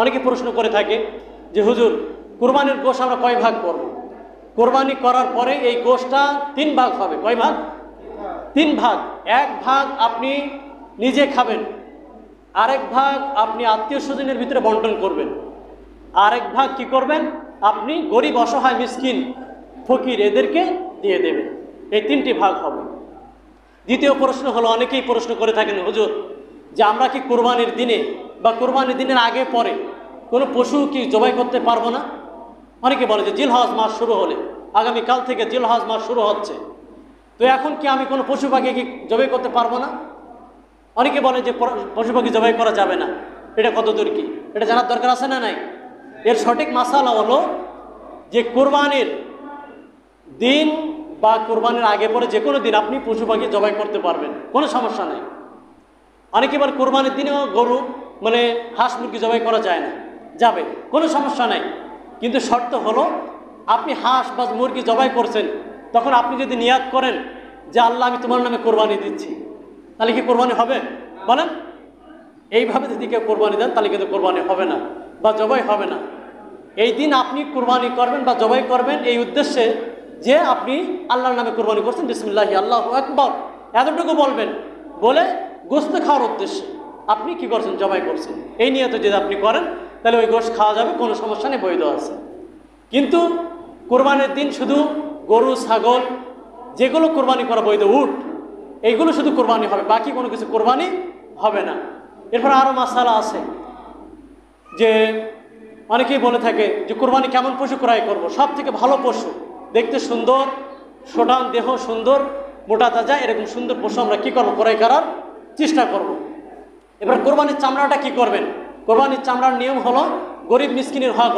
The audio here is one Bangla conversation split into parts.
অনেকে প্রশ্ন করে থাকে যে হুজুর কুরবানির গোশ আমরা কয় ভাগ করব? কোরবানি করার পরে এই গোশটা 3 ভাগ হবে। কয় ভাগ? 3 ভাগ। এক ভাগ আপনি নিজে খাবেন, আরেক ভাগ আপনি আত্মীয় স্বজনের ভিতরে বন্টন করবেন, আরেক ভাগ কি করবেন? আপনি গরিব অসহায় মিসকিন ফকির এদেরকে দিয়ে দেবেন। এই 3টি ভাগ হবে। দ্বিতীয় প্রশ্ন হলো, অনেকেই প্রশ্ন করে থাকেন হুজুর যে আমরা কি কোরবানির দিনে বা কোরবানির দিনের আগে পরে কোনো পশু কি জবাই করতে পারবো না? অনেকে বলে যে জিলহজ মাস শুরু হলে, আগামীকাল থেকে জিলহজ মাস শুরু হচ্ছে, তো এখন কি আমি কোনো পশু পাখি কি জবাই করতে পারবো না? অনেকে বলে যে পশু পাখি জবাই করা যাবে না। এটা কতদূর কি, এটা জানার দরকার আছে না নাই? এর সঠিক মাসালা হলো যে কোরবানির দিন বা কোরবানির আগে পরে যে কোনো দিন আপনি পশু পাখি জবাই করতে পারবেন, কোনো সমস্যা নেই। অনেকে বলে কোরবানির দিনেও গরু মানে হাঁস মুরগি জবাই করা যায় না, যাবে, কোনো সমস্যা নেই। কিন্তু শর্ত হলো আপনি হাঁস বা মুরগি জবাই করছেন, তখন আপনি যদি নিয়াত করেন যে আল্লাহ আমি তোমার নামে কোরবানি দিচ্ছি, তাহলে কি কোরবানি হবে? বলেন। এইভাবে যদি কেউ কোরবানি দেন তাহলে কিন্তু কোরবানি হবে না বা জবাই হবে না। এই দিন আপনি কোরবানি করবেন বা জবাই করবেন এই উদ্দেশ্যে যে আপনি আল্লাহর নামে কোরবানি করছেন, বিসমিল্লাহি আল্লাহু আকবার এতটুকু বলবেন, বলে গোশত খাওয়ার উদ্দেশ্যে আপনি কি করছেন? জবাই করছেন। এই নিয়তে যদি আপনি করেন তাহলে ওই গোশত খাওয়া যাবে, কোনো সমস্যা নেই, বৈধ আছে। কিন্তু কোরবানির দিন শুধু গরু ছাগল যেগুলো কোরবানি করা বৈধ, উট, এইগুলো শুধু কোরবানি হবে, বাকি কোনো কিছু কোরবানি হবে না। এরপর আরও মাসালা আছে যে অনেকেই বলে থাকে যে কোরবানি কেমন পশু ক্রয় করব? সব থেকে ভালো পশু, দেখতে সুন্দর, সোটান দেহ সুন্দর, মোটা তাজা, এরকম সুন্দর পশু আমরা কী করবো? ক্রয় করার চেষ্টা করব। এবার কোরবানির চামড়াটা কি করবেন? কোরবানির চামড়ার নিয়ম হলো গরিব মিসকিনের হক,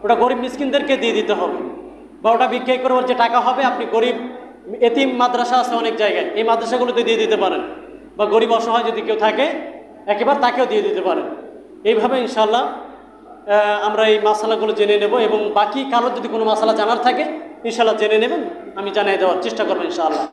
ওটা গরিব মিসকিনদেরকে দিয়ে দিতে হবে, বা ওটা বিক্রি করবার যে টাকা হবে আপনি গরিব এতিম মাদ্রাসা আছে অনেক জায়গায়, এই মাদ্রাসাগুলোতে দিয়ে দিতে পারেন, বা গরিব অসহায় যদি কেউ থাকে একেবারে তাকেও দিয়ে দিতে পারেন। এইভাবে ইনশাআল্লাহ আমরা এই মাসালাগুলো জেনে নেব, এবং বাকি কারোর যদি কোনো মাসালা জানার থাকে ইনশাআল্লাহ জেনে নেবেন, আমি জানিয়ে দেওয়ার চেষ্টা করবো ইনশাআল্লাহ।